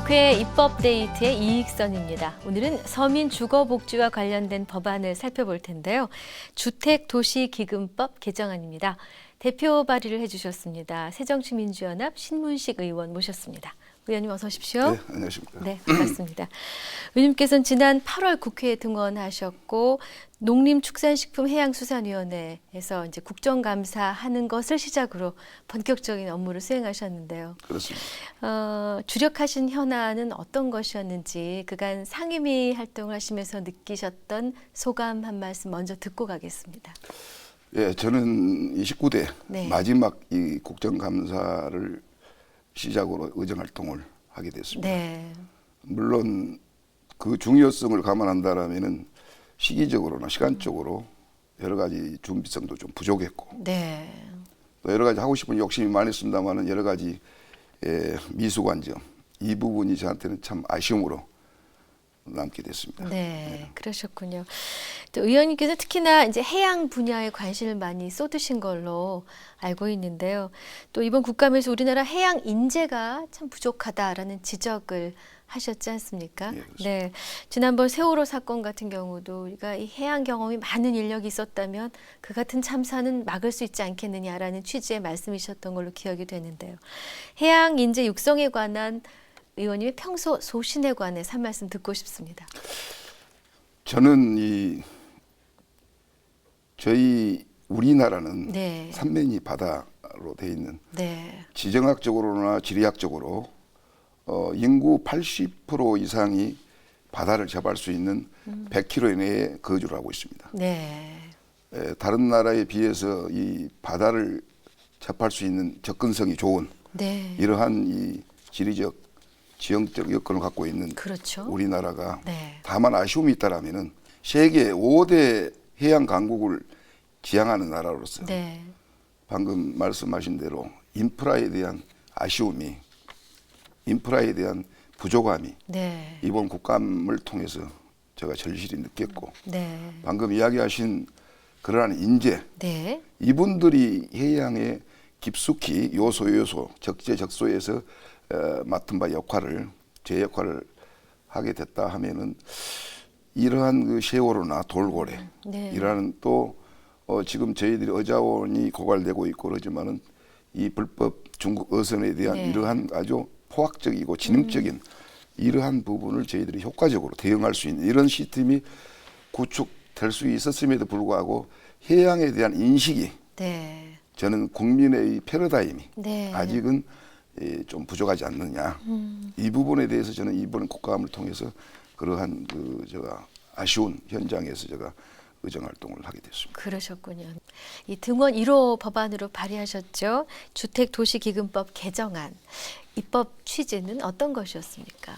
국회 입법데이트의 이익선입니다. 오늘은 서민주거복지와 관련된 법안을 살펴볼 텐데요. 주택도시기금법 개정안입니다. 대표 발의를 해주셨습니다. 새정치민주연합 신문식 의원 모셨습니다. 의원님 어서 오십시오. 네, 안녕하십니까. 네, 반갑습니다. 의원님께서는 지난 8월 국회에 등원하셨고 농림축산식품해양수산위원회에서 이제 국정감사하는 것을 시작으로 본격적인 업무를 수행하셨는데요. 그렇습니다. 주력하신 현안은 어떤 것이었는지 그간 상임위 활동을 하시면서 느끼셨던 소감 한 말씀 먼저 듣고 가겠습니다. 예, 저는 29대 네. 마지막 이 국정감사를 시작으로 의정활동을 하게 됐습니다. 네. 물론 그 중요성을 감안한다라면은 시기적으로나 시간적으로 여러 가지 준비성도 좀 부족했고 네. 또 여러 가지 하고 싶은 욕심이 많았습니다만은 여러 가지 미숙한 점, 이 부분이 저한테는 참 아쉬움으로 남게 됐습니다. 네, 그러셨군요. 또 의원님께서 특히나 이제 해양 분야에 관심을 많이 쏟으신 걸로 알고 있는데요. 또 이번 국감에서 우리나라 해양 인재가 참 부족하다라는 지적을 하셨지 않습니까? 예, 그렇습니다. 네, 지난번 세월호 사건 같은 경우도 우리가 이 해양 경험이 많은 인력이 있었다면 그 같은 참사는 막을 수 있지 않겠느냐라는 취지의 말씀이셨던 걸로 기억이 되는데요. 해양 인재 육성에 관한 의원님의 평소 소신에 관해서 한 말씀 듣고 싶습니다. 저는 저희 우리나라는 네. 삼면이 바다로 돼 있는 네. 지정학적으로나 지리학적으로 인구 80% 이상이 바다를 접할 수 있는 100km 내에 거주를 하고 있습니다. 네. 다른 나라에 비해서 이 바다를 접할 수 있는 접근성이 좋은 네. 이러한 이 지리적 지형적 여건을 갖고 있는 그렇죠. 우리나라가 네. 다만 아쉬움이 있다라면은 세계 5대 해양 강국을 지향하는 나라로서 네. 방금 말씀하신 대로 인프라에 대한 아쉬움이, 인프라에 대한 부족함이 네. 이번 국감을 통해서 제가 절실히 느꼈고 네. 방금 이야기하신 그러한 인재, 네. 이분들이 해양에 깊숙이 요소 적재적소에서 맡은 바 역할을, 제 역할을 하게 됐다 하면은 이러한 그 세월호나 돌고래, 네. 이러한 또 지금 저희들이 어자원이 고갈되고 있고 그러지만은 이 불법 중국 어선에 대한 네. 이러한 아주 포악적이고 지능적인 이러한 부분을 저희들이 효과적으로 대응할 수 있는 이런 시스템이 구축될 수 있었음에도 불구하고 해양에 대한 인식이 네. 저는 국민의 이 패러다임이 네. 아직은 좀 부족하지 않느냐. 이 부분에 대해서 저는 이번 국감을 통해서 그러한 제가 아쉬운 현장에서 제가 의정 활동을 하게 됐습니다. 그러셨군요. 이 등원 1호 법안으로 발의하셨죠. 주택도시기금법 개정안. 입법 취지는 어떤 것이었습니까?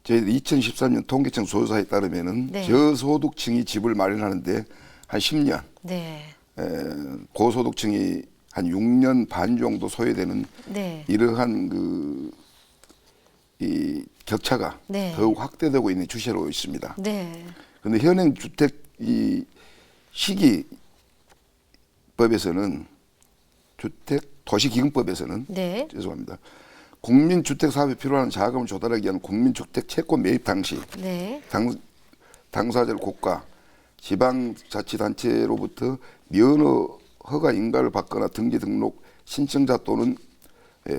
저희 2013년 통계청 조사에 따르면은 네. 저소득층이 집을 마련하는데 한 10년, 네. 고소득층이 한 6년 반 정도 소요되는 네. 이러한 이 격차가 네. 더욱 확대되고 있는 추세로 있습니다. 네. 그런데 현행 주택 이 시기법에서는 주택 도시기금법에서는 네. 죄송합니다. 국민주택 사업에 필요한 자금을 조달하기 위한 국민주택 채권 매입 당시 네. 당사자를 국가, 지방자치단체로부터 면허 허가 인가를 받거나 등기 등록 신청자 또는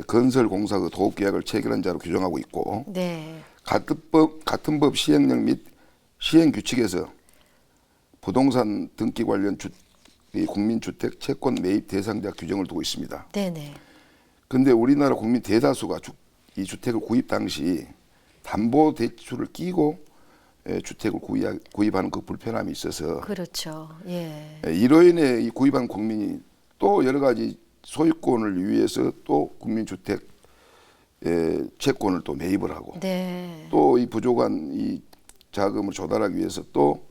건설공사 그 도급계약을 체결한 자로 규정하고 있고 네. 같은 법 시행령 및 시행규칙에서 부동산 등기 관련 국민주택 채권 매입 대상자 규정을 두고 있습니다. 네네. 그런데 우리나라 국민 대다수가 이 주택을 구입 당시 담보대출을 끼고 주택을 구입하는 그 불편함이 있어서 그렇죠. 예. 이로 인해 이 구입한 국민이 또 여러 가지 소유권을 위해서 또 국민주택 채권을 또 매입을 하고 네. 또 이 부족한 이 자금을 조달하기 위해서 또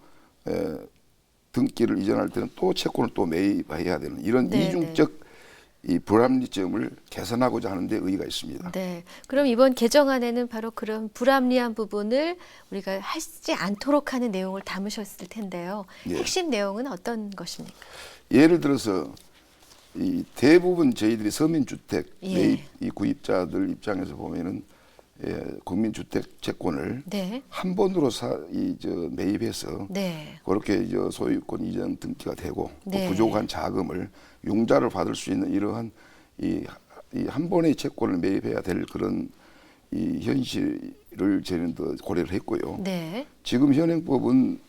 등기를 이전할 때는 또 채권을 또 매입해야 되는 이런 네, 이중적 이 불합리점을 개선하고자 하는 데 의의가 있습니다. 네. 그럼 이번 개정안에는 바로 그런 불합리한 부분을 우리가 하지 않도록 하는 내용을 담으셨을 텐데요. 예. 핵심 내용은 어떤 것입니까? 예를 들어서 이 대부분 저희들이 서민주택 예. 매입 이 구입자들 입장에서 보면은 국민주택 채권을 네. 한 번으로 매입해서 네. 그렇게 소유권 이전 등기가 되고 네. 또 부족한 자금을 융자를 받을 수 있는 이러한 이 한 번의 채권을 매입해야 될 그런 이 현실을 저는 더 고려를 했고요. 네. 지금 현행법은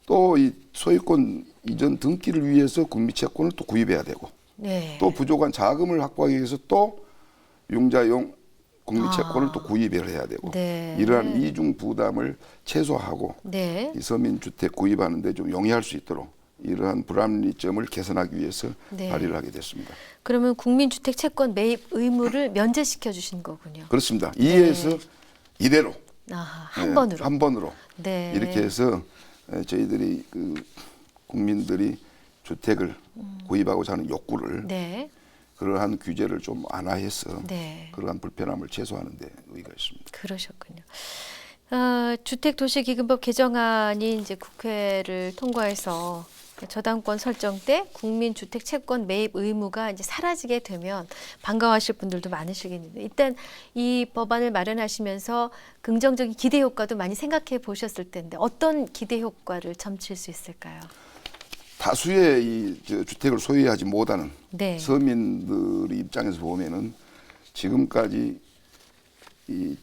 또 이 소유권 이전 등기를 위해서 국민채권을 또 구입해야 되고 네. 또 부족한 자금을 확보하기 위해서 또 융자용 국민채권을 또 구입을 해야 되고 네. 이러한 이중 부담을 최소화하고 네. 이 서민주택 구입하는 데 좀 용이할 수 있도록 이러한 불합리점을 개선하기 위해서 네. 발의를 하게 됐습니다. 그러면 국민주택 채권 매입 의무를 면제시켜 주신 거군요. 그렇습니다. 이에서 이대로 아하, 한 번으로. 한 번으로 네. 이렇게 해서 저희들이 국민들이 주택을 구입하고자 하는 욕구를 네. 그러한 규제를 좀 완화해서 네. 그러한 불편함을 최소화하는 데 의의가 있습니다. 그러셨군요. 주택도시기금법 개정안이 이제 국회를 통과해서 저당권 설정 때 국민주택 채권 매입 의무가 이제 사라지게 되면 반가워하실 분들도 많으시겠는데 일단 이 법안을 마련하시면서 긍정적인 기대 효과도 많이 생각해 보셨을 텐데 어떤 기대 효과를 점칠 수 있을까요? 다수의 주택을 소유하지 못하는 네. 서민들 입장에서 보면은 지금까지 이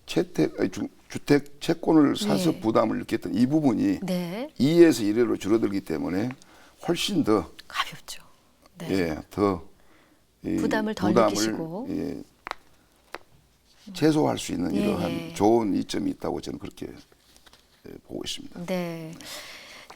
주택 채권을 사서 네. 부담을 느꼈던 이 부분이 네. 2에서 1회로 줄어들기 때문에 훨씬 더 가볍죠. 네. 이 부담을 덜 느끼시고. 최소화할 수 있는 예, 이러한 예. 좋은 이점이 있다고 저는 그렇게 보고 있습니다. 네.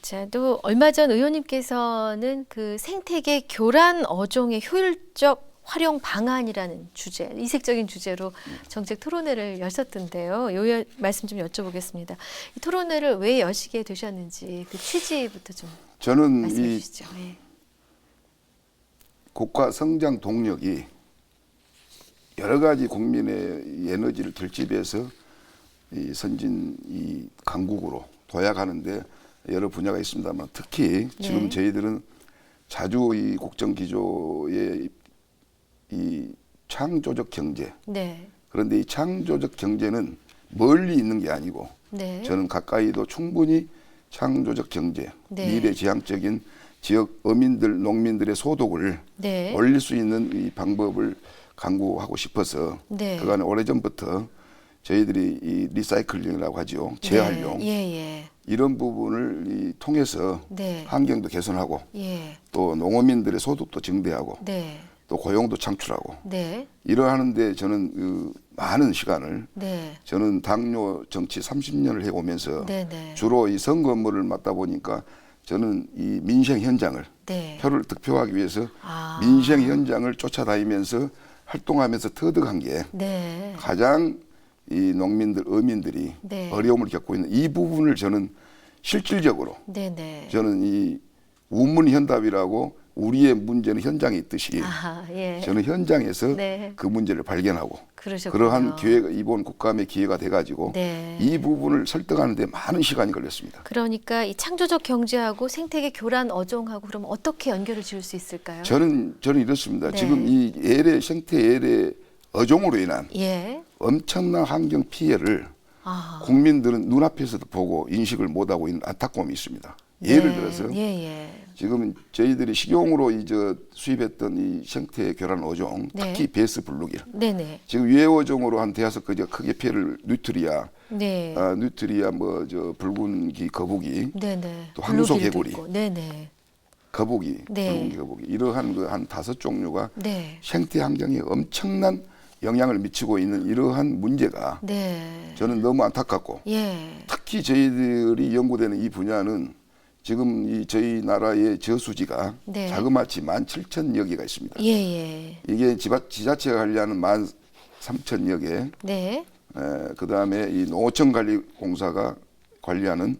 자, 또 얼마 전 의원님께서는 그 생태계 교란 어종의 효율적 활용 방안이라는 주제, 이색적인 주제로 정책 토론회를 여셨던데요. 요 말씀 좀 여쭤보겠습니다. 이 토론회를 왜 여시게 되셨는지 그 취지부터 좀 저는 말씀해 이 주시죠. 네. 국가 성장 동력이 여러 가지 국민의 에너지를 결집해서 이 선진 이 강국으로 도약하는데 여러 분야가 있습니다만 특히 지금 네. 저희들은 자주 이 국정기조의 이 창조적 경제 네. 그런데 이 창조적 경제는 멀리 있는 게 아니고 네. 저는 가까이도 충분히 창조적 경제 네. 미래지향적인 지역 어민들 농민들의 소득을 네. 올릴 수 있는 이 방법을 강구하고 싶어서 네. 그간에 오래전부터 저희들이 이 리사이클링이라고 하죠. 재활용 네. 예, 예. 이런 부분을 통해서 네. 환경도 개선하고 예. 또 농어민들의 소득도 증대하고 네. 또 고용도 창출하고 네. 이러하는데 저는 그 많은 시간을 네. 저는 당뇨 정치 30년을 해오면서 네, 네. 주로 이 선거 업무를 맡다 보니까 저는 이 민생 현장을 네. 표를 득표하기 위해서 아. 민생 현장을 쫓아다니면서 활동하면서 터득한 게 네. 가장 이 농민들, 어민들이 네. 어려움을 겪고 있는 이 부분을 저는 실질적으로 네, 네. 저는 이 우문현답이라고 우리의 문제는 현장에 있듯이 아하, 예. 저는 현장에서 네. 그 문제를 발견하고 그러셨군요. 그러한 기회가 이번 국감의 기회가 돼가지고 네. 이 부분을 설득하는 데 많은 시간이 걸렸습니다. 그러니까 이 창조적 경제하고 생태계 교란 어종하고 그럼 어떻게 연결을 지을 수 있을까요? 저는 이렇습니다. 네. 지금 이 생태 예래 어종으로 인한 예. 엄청난 환경 피해를 아. 국민들은 눈앞에서도 보고 인식을 못하고 있는 안타까움이 있습니다. 예를 네. 들어서 예, 예. 지금 저희들이 식용으로 수입했던 이 생태 교란 어종, 네. 특히 베스 블루길. 네, 네. 지금 유해 어종으로 한 대여섯 가지가 크게 피해를 뉴트리아, 네. 붉은기 거북이, 네, 네. 또 황소개구리. 블루길도 있고. 네, 네. 거북이, 네. 붉은기 거북이 이러한 한 5종류가 네. 생태 환경에 엄청난 영향을 미치고 있는 이러한 문제가 네. 저는 너무 안타깝고 예. 특히 저희들이 연구되는 이 분야는 지금 저희 나라의 저수지가 네. 자그마치 17,000여 개가 있습니다. 예, 예. 이게 지자체가 관리하는 13,000여 개, 네. 그다음에 이 농어촌공사가 관리하는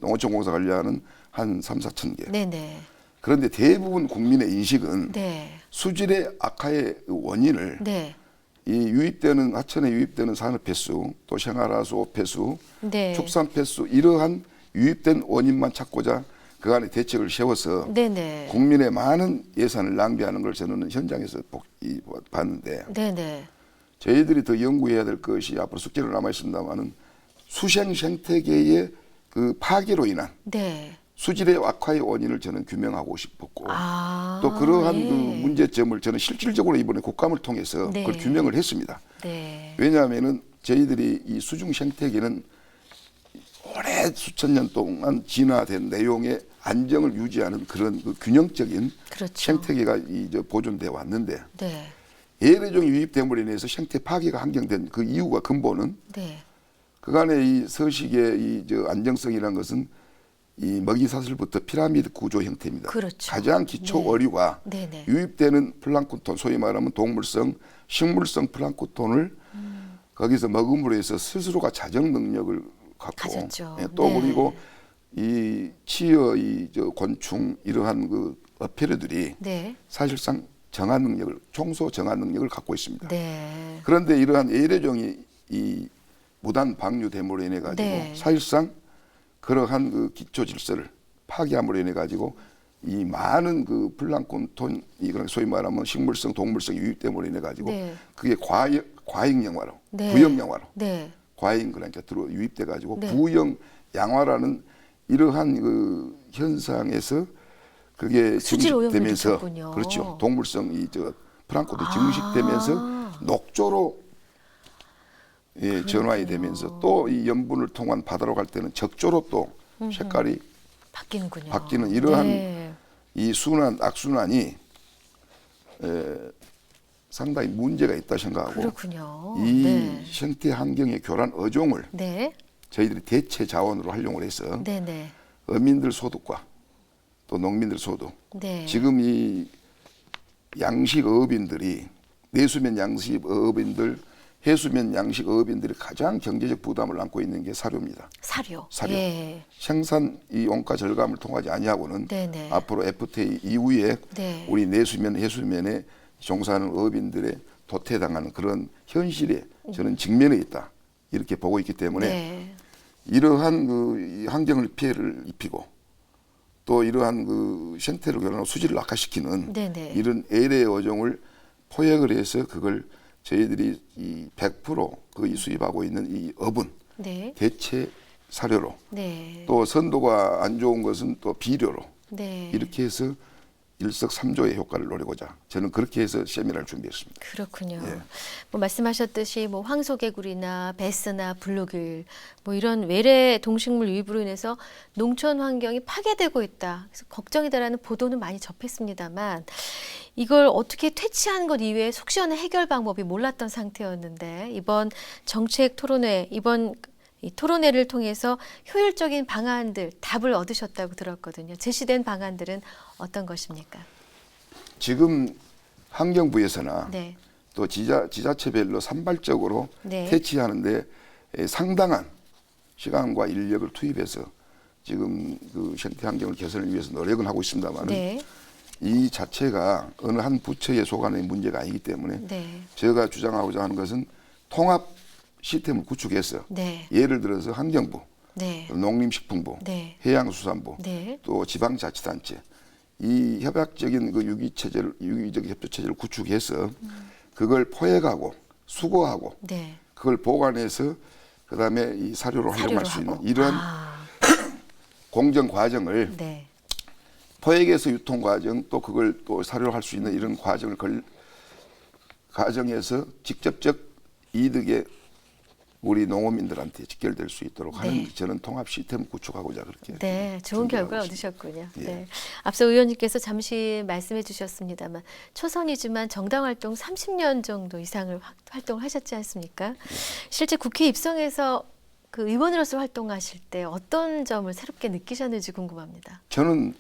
한 3,4천 개. 네, 네. 그런데 대부분 국민의 인식은 네. 수질의 악화의 원인을 네. 이 하천에 유입되는 산업 폐수, 또 생활하수 폐수, 네. 축산 폐수 이러한 유입된 원인만 찾고자 그간의 대책을 세워서 네, 네. 국민의 많은 예산을 낭비하는 걸 저는 현장에서 봤는데 네, 네. 저희들이 더 연구해야 될 것이 앞으로 숙제로 남아 있습니다만은 수생 생태계의 그 파괴로 인한 네. 수질의 악화의 원인을 저는 규명하고 싶었고 아, 또 그러한 예. 그 문제점을 저는 실질적으로 이번에 국감을 통해서 네. 그걸 규명을 했습니다. 네. 왜냐하면은 저희들이 이 수중 생태계는 오래 수천 년 동안 진화된 내용의 안정을 유지하는 그런 그 균형적인 그렇죠. 생태계가 이제 보존되어 왔는데 네. 예래종이 유입됨으로 인해서 생태 파괴가 한정된 그 이유가 근본은 네. 그간의 이 서식의 이 저 안정성이라는 것은 이 먹이사슬부터 피라미드 구조 형태입니다. 그렇죠. 가장 기초 네. 어류가 네네. 유입되는 플랑크톤, 소위 말하면 동물성, 식물성 플랑크톤을 거기서 먹음으로 해서 스스로가 자정 능력을 갖고 가졌죠. 예, 또 네. 그리고 이 치어 이 저 곤충 이러한 그 어패류들이 네. 사실상 정한 능력을 청소 정한 능력을 갖고 있습니다. 네. 그런데 이러한 예래종이 이 무단 방류됨으로 인해 가지고 네. 사실상 그러한 그 기초 질서를 파괴함으로 인해 가지고 이 많은 그 플랑크톤 이런 소위 말하면 식물성 동물성이 유입됨으로 인해 가지고 네. 그게 과잉 양화로 네. 부영 양화로 네. 과잉 그러니까 들어 유입돼 가지고 네. 부영 양화라는 이러한 그 현상에서 그게 수질 오염을 증식되면서 미쳤군요. 그렇죠. 동물성 이 저 플랑크톤이 증식되면서 녹조로 예, 전환이 되면서 또 이 염분을 통한 바다로 갈 때는 적조로 또 색깔이 바뀌는군요. 바뀌는 이러한 네. 이 악순환이 상당히 문제가 있다 생각하고 그렇군요. 이 네. 생태 환경의 교란 어종을 네. 저희들이 대체 자원으로 활용을 해서 네네. 어민들 소득과 또 농민들 소득 네. 지금 이 양식 어업인들이 내수면 양식 어업인들 해수면 양식 어업인들이 가장 경제적 부담을 안고 있는 게 사료입니다. 사료. 사료. 예. 생산 이 원가 절감을 통하지 아니하고는 네네. 앞으로 FTA 이후에 네. 우리 내수면 해수면에 종사하는 어업인들의 도태당하는 그런 현실에 저는 직면해 있다 이렇게 보고 있기 때문에 네. 이러한 그 환경을 피해를 입히고 또 이러한 그 생태를 교란하고 수질을 악화시키는 네네. 이런 LA 어종을 포획을 해서 그걸 저희들이 이 100% 거의 수입하고 있는 이 어분 네. 대체 사료로 네. 또 선도가 안 좋은 것은 또 비료로 네. 이렇게 해서 일석삼조의 효과를 노리고자 저는 그렇게 해서 세미나를 준비했습니다. 그렇군요. 예. 뭐 말씀하셨듯이 뭐 황소개구리나 베스나 블루길 뭐 이런 외래 동식물 유입으로 인해서 농촌 환경이 파괴되고 있다. 그래서 걱정이다라는 보도는 많이 접했습니다만 이걸 어떻게 퇴치하는 것 이외에 속 시원한 해결 방법이 몰랐던 상태였는데 이번 정책 토론회 이번 이 토론회를 통해서 효율적인 방안들 답을 얻으셨다고 들었거든요. 제시된 방안들은 어떤 것입니까? 지금 환경부에서나 네. 또 지자체별로 산발적으로 네. 퇴치하는데 상당한 시간과 인력을 투입해서 지금 그 생태 환경을 개선을 위해서 노력은 하고 있습니다만 네. 이 자체가 어느 한 부처에 속하는 문제가 아니기 때문에 네. 제가 주장하고자 하는 것은 통합 시스템을 구축해서 네. 예를 들어서 환경부, 네. 농림식품부, 네. 해양수산부, 네. 또 지방자치단체 이 협약적인 그 유기적 협조 체제를 구축해서 그걸 포획하고 수거하고 네. 그걸 보관해서 그다음에 이 사료로 활용할 수 있는 하고. 이러한 공정 과정을 네. 포획에서 유통 과정 또 그걸 또 사료로 할 수 있는 이런 과정에서 직접적 이득에 우리 농어민들한테 직결될 수 있도록 하는 네. 저는 통합 시스템 구축하고자 그렇게 네, 좋은 준비하고 결과 있습니다. 얻으셨군요. 예. 네. 앞서 의원님께서 잠시 말씀해 주셨습니다만 초선이지만 정당 활동 30년 정도 이상을 활동을 하셨지 않습니까? 실제 국회 입성해서 그 의원으로서 활동하실 때 어떤 점을 새롭게 느끼셨는지 궁금합니다. 저는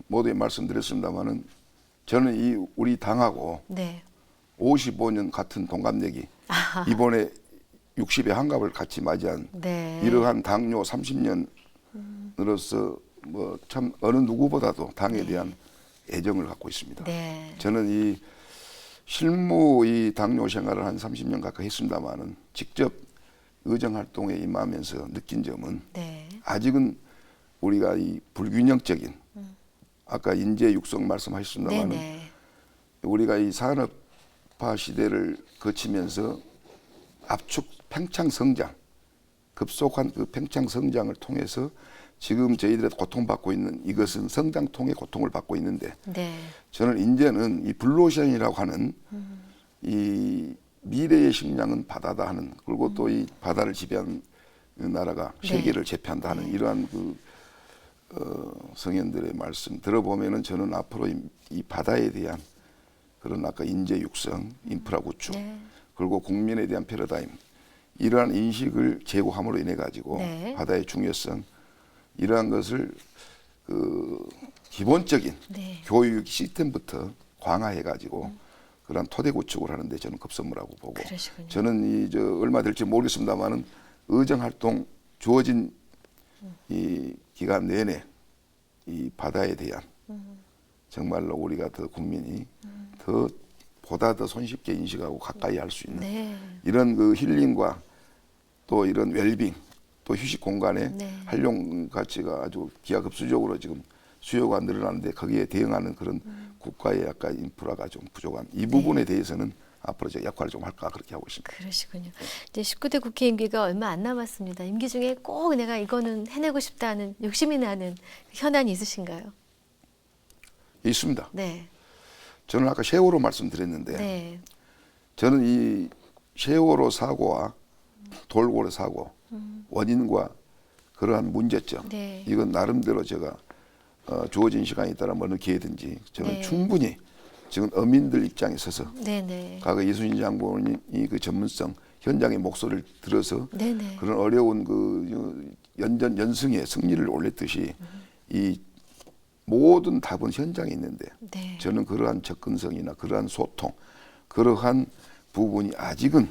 모두에 말씀드렸습니다마는 저는 이 우리 당하고 네. 55년 같은 동갑내기 이번에 60의 한갑을 같이 맞이한 네. 이러한 당뇨 30년으로서 뭐 참 어느 누구보다도 당에 대한 애정을 갖고 있습니다. 네. 저는 이 실무 이 당뇨 생활을 한 30년 가까이 했습니다마는 직접 의정 활동에 임하면서 느낀 점은 네. 아직은 우리가 이 불균형적인 아까 인재 육성 말씀하셨습니다마는 네네. 우리가 이 산업 좌파 시대를 거치면서 압축 팽창 성장, 급속한 그 팽창 성장을 통해서 지금 저희들이 고통받고 있는 이것은 성장통의 고통을 받고 있는데 네. 저는 이제는 이 블루오션이라고 하는 이 미래의 식량은 바다다 하는, 그리고 또 이 바다를 지배하는 나라가 네. 세계를 제패한다 하는 이러한 그 성현들의 말씀 들어보면은 저는 앞으로 이 바다에 대한 그런 아까 인재 육성, 인프라 구축, 네. 그리고 국민에 대한 패러다임, 이러한 인식을 제고함으로 인해 가지고 네. 바다의 중요성, 이러한 것을 그 기본적인 네. 교육 시스템부터 강화해 가지고 그런 토대 구축을 하는데 저는 급선무라고 보고, 그러시군요. 저는 얼마 될지 모르겠습니다만은 의정 활동 주어진 이 기간 내내 이 바다에 대한 정말로 우리가 더 국민이 더 보다 더 손쉽게 인식하고 가까이 할 수 있는 네. 이런 그 힐링과 또 이런 웰빙 또 휴식 공간의 네. 활용 가치가 아주 기하급수적으로 지금 수요가 늘어나는데 거기에 대응하는 그런 국가의 약간 인프라가 좀 부족한 이 부분에 대해서는 앞으로 제가 역할을 좀 할까 그렇게 하고 있습니다. 그러시군요. 이제 19대 국회 임기가 얼마 안 남았습니다. 임기 중에 꼭 내가 이거는 해내고 싶다는 욕심이 나는 현안이 있으신가요? 있습니다. 네. 저는 아까 세월호 말씀드렸는데 네. 저는 이 세월호 사고와 돌고래 사고 원인과 그러한 문제점, 네. 이건 나름대로 제가 주어진 시간이 있다면 어느 기회든지 저는 네. 충분히 지금 어민들 입장에 서서 네네. 과거 이순신 장군이 그 전문성 현장의 목소리를 들어서 네네. 그런 어려운 그 연승의 승리를 올렸듯이 이 모든 답은 현장에 있는데 네. 저는 그러한 접근성이나 그러한 소통, 그러한 부분이 아직은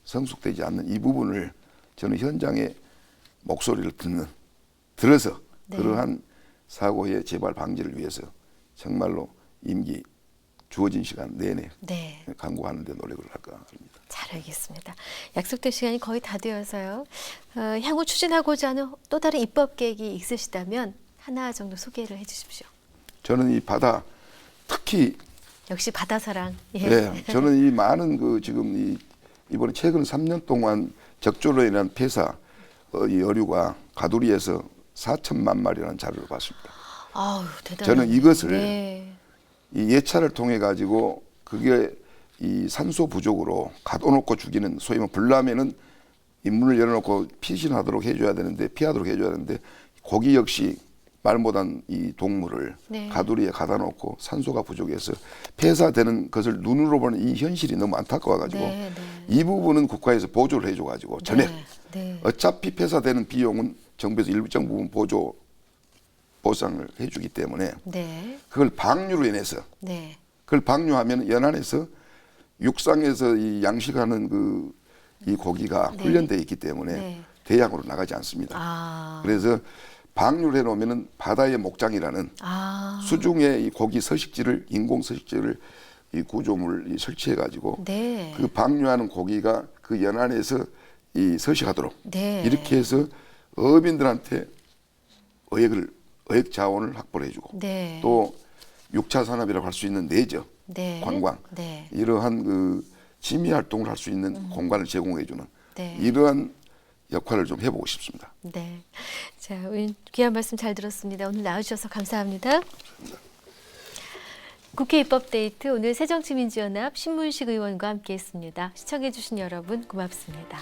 성숙되지 않는 이 부분을 저는 현장의 목소리를 들어서 네. 그러한 사고의 재발 방지를 위해서 정말로 임기 주어진 시간 내내 네. 강구하는 데 노력을 할까 합니다. 잘 알겠습니다. 약속된 시간이 거의 다 되어서요. 향후 추진하고자 하는 또 다른 입법 계획이 있으시다면 하나 정도 소개를 해주십시오. 저는 이 바다 특히 역시 바다 사랑. 예. 네, 저는 이 많은 그 지금 이번에 최근 3년 동안 적조로 인한 폐사 이 어류가 가두리에서 4천만 마리라는 자료를 봤습니다. 아우 대단해. 저는 이것을 네. 이 예찰을 통해 가지고 그게 이 산소 부족으로 가둬놓고 죽이는 소위 뭐 불나면은 인문을 열어놓고 피신하도록 해줘야 되는데 피하도록 해줘야 되는데 고기 역시 말 못한 이 동물을 네. 가두리에 가둬놓고 산소가 부족해서 폐사되는 것을 눈으로 보는 이 현실이 너무 안타까워가지고 네, 네. 이 부분은 국가에서 보조를 해줘가지고 전액 네. 네. 어차피 폐사되는 비용은 정부에서 일정 부분 보상을 해주기 때문에 네. 그걸 방류로 인해서 네. 그걸 방류하면 연안에서 육상에서 이 양식하는 이 고기가 네. 훈련되어 있기 때문에 네. 대양으로 나가지 않습니다. 아. 그래서 방류를 해놓으면은 바다의 목장이라는 아. 수중에 이 고기 서식지를 인공 서식지를 이 구조물 설치해 가지고 네. 그 방류하는 고기가 그 연안에서 이 서식하도록 네. 이렇게 해서 어민들한테 어획 자원을 확보를 해주고 네. 또 6차 산업이라고 할 수 있는 내적 네. 관광 네. 이러한 그 취미 활동을 할 수 있는 공간을 제공해주는 네. 이러한 역할을 좀 해보고 싶습니다. 네. 자, 오늘 귀한 말씀 잘 들었습니다. 오늘 나와주셔서 감사합니다. 국회 입법데이트 오늘 새정치민주연합 신문식 의원과 함께했습니다. 시청해주신 여러분 고맙습니다.